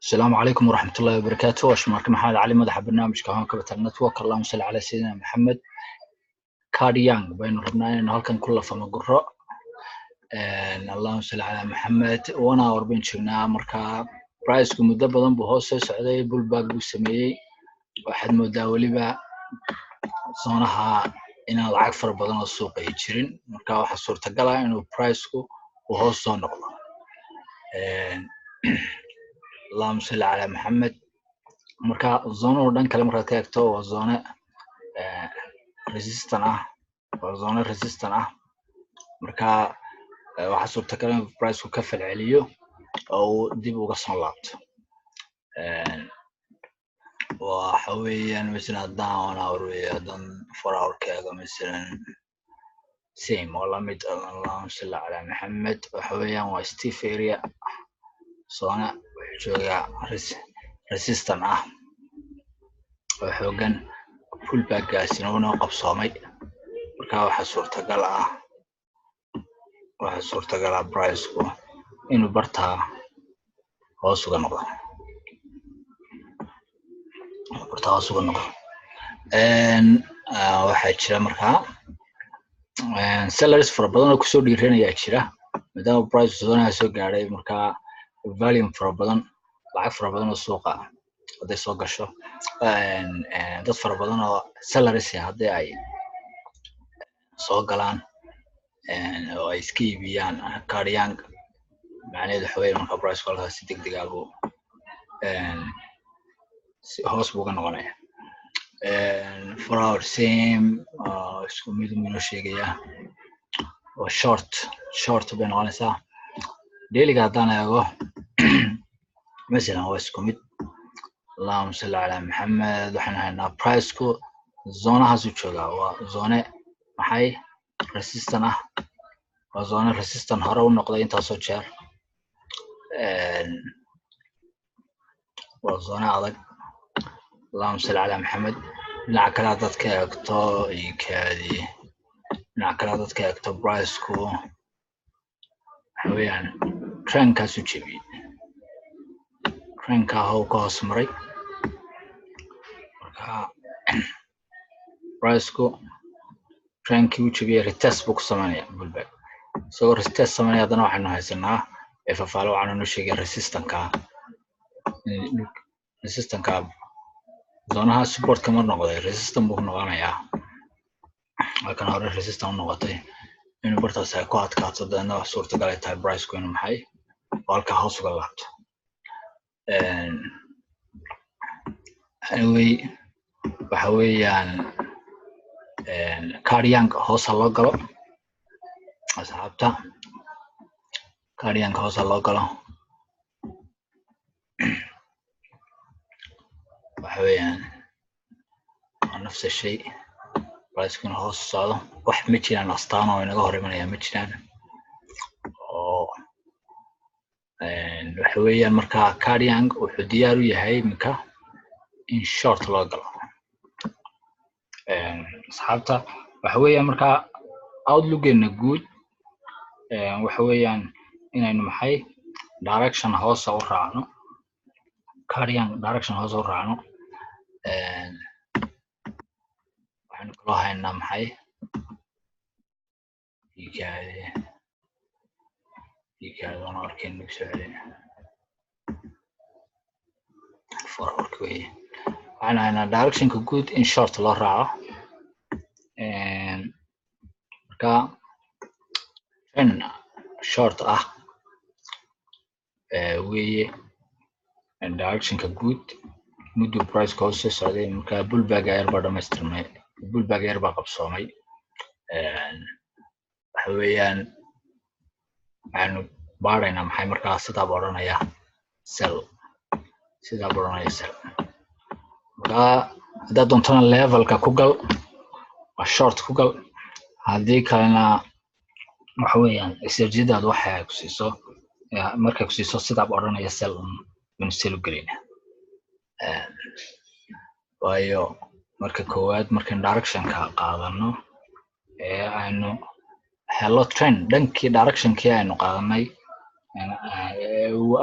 السلام عليكم ورحمة الله وبركاته. أشمعكم محمد علي مدح برنامج كهون كبتر نتورك. اللهم صل على سيدنا محمد. كاريان بين ربنا إنه هالكن كله فما قراء. اللهم صل على محمد. وأنا وربين شفنا مركا برايس مدبضا بهوسة سعودية بولباق بسمي واحد مداولي بقى صونها إن العقفر بدن السوق يشرين مركا واحد صورة قلعة إنه برايسكو وهوسة نقطة. اللهم صل على محمد. marka zone oo dhan kale marka ka eegto waa zone resistant ah marka waxa suurtagal ah in price ku ka falceliyo oo dib uga soo laabto waxa weeyaan mesela down hour weeyaan 4 hour kaaga mesela same wala mid allahumma salli ala muhammad waxa weeyaan waa stiff area zone jooga resistant ah وحوجن full back gaasina oo qabsoomay marka waxa suurtagal ah price ku inuu bartaa hoos uga noqdo waxa jira marka sellers fara badan oo ku soo dhiiranaya jira maadaama price zone soo gaaray marka volume fara badan lacag fara badan oo suuqa haday soo gasho dad fara badan oo sellers haday ay soo galaan oo ay iska iibiyaan Cardiang macnaheedu waxa weeye marka price kolkaas si degdeg ah si hoos buu noqonaya for our same isku mid inuu sheegaya oo short been noqonaysa daily hadaan eego مثلا waa isku mid اللهم صل على محمد waxaan haynaa price ku zonahaas u jooga waa zone maxay resistant ah waa zone resistant hore u noqday inta soo jeer waa zone adag اللهم صل على محمد dhinaca kale dadka eegto ikadi dhinaca kale dadka eegto price ku weeyaan trend ka soo jebi trend ka ka hoos maray price ku trend ki uu jabiyay retest book sameeya bullback so retest sameeya hadana waxaanu haysanaa fafaalo waxaanu sheegay resistant ka zonaha support kama noqday resistant buu noqonayaa halkan hore resistant noqotay inuu bartaas ay ku adkaato dadna suurtagal ay tahay price ku inuu maxay halka hoos uga laabto anyway waxa weeyaan Cardiang hoos loo galo asxaabta Cardiang hoos loo galo waxa weeyaan nafs shay price kun hoos socdo wax ma jiraan astaan oo inaga hor imanaya ma jiraan oo waxa weeyaan marka Cardiang wuxuu diyaar u yahay marka in short loo galo asxaabta waxa weeyaan marka outlook-na guud waxa weeyaan inaynu maxay direction hoos u raacno Cardiang direction hoos u raacno waxaan ku haynaa maxay ikade ona arkeen socodin forward way ana direction ka guud in short loo raaco marka in short ah weeye direction ka guud muddo price ka hoos socday marka bullback air ba dhameystirmay bullback air ba qabsoomay waxa weeyaan aanu baarayna maxay marka sida boranaya sell marka hada doontana levelka ku gal short ku gal hadii kalena waxa weeyaan exercidaad waxa ku siiso marka ku siiso sida boranaya sell in sell galina waayo marka koowaad marka direction ka qaadano aynu hello trend dhankii direction kii aynu qaadanay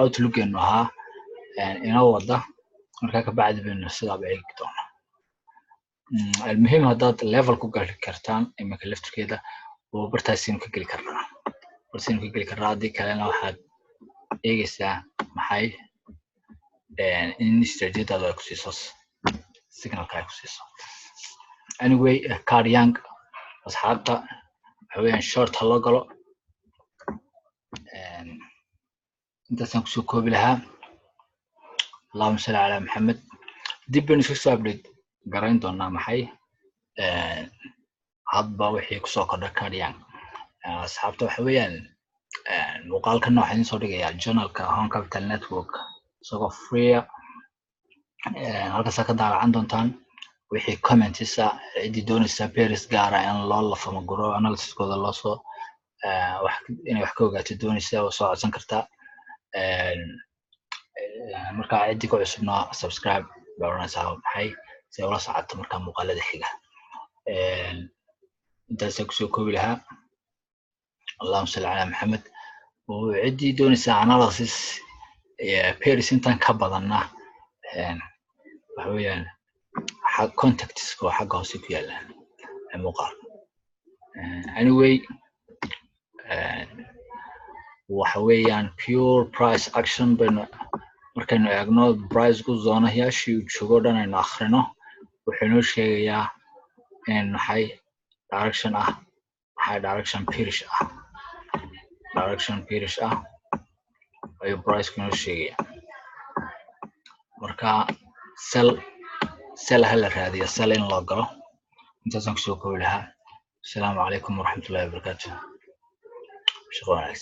outlook-enu ahaa inoo wada markaa ka bacdi baynu sidaa ba eegi doonaa. المهم haddaad level ku gali kartaan iminka laftirkeeda oo bartaasiin ka geli karnaa haddii kalena waxaad eegaysaa maxay in strategiadaadu ay ku siiso signalka ay ku siiso. Anyway Card Young asxaabta waxa weeyaan short ha loo galo. intaasaan kusoo koobi lahaa. Allahumma salli ala Muhammad. dib baynu iska soo update garayn doonaa maxay hadba wixii kusoo kordha Card Young. asxaabta waxa weeyaan muuqaalka waxaan idin soo dhigayaa journalka Home Capital Network isagoo free halkaas ka daalacan doontaan wixii comments cidii doonaysa pairs gaara in loo lafamo guro analysis-kooda loo soo inay wax ka ogaato doonaysa oo soo codsan kartaa. marka cidii ku cusubna subscribe baa oranaysaa maxay si ula socoto marka muuqaalada xiga. intaasaan kusoo koobi lahaa. اللهم صل على محمد. وعدي دوني analysis pairs intaan ka badana waxa weeyaan xag contacts oo xagga hoose ku yaalaan muuqaal. Anyway waxa weeyaan pure price action baynu markaynu eegno price ku zoonayaashii uu joogo dhan aynu akhrino wuxuu noo sheegayaa in maxay direction ah direction bearish ayuu price ku noo sheegaya. marka sell hala raadiyo sell in loo galo. intaasaan kusoo koobi lahaa. Assalaamu calaykum waraxmatullaahi wabarakaatuh. shukran.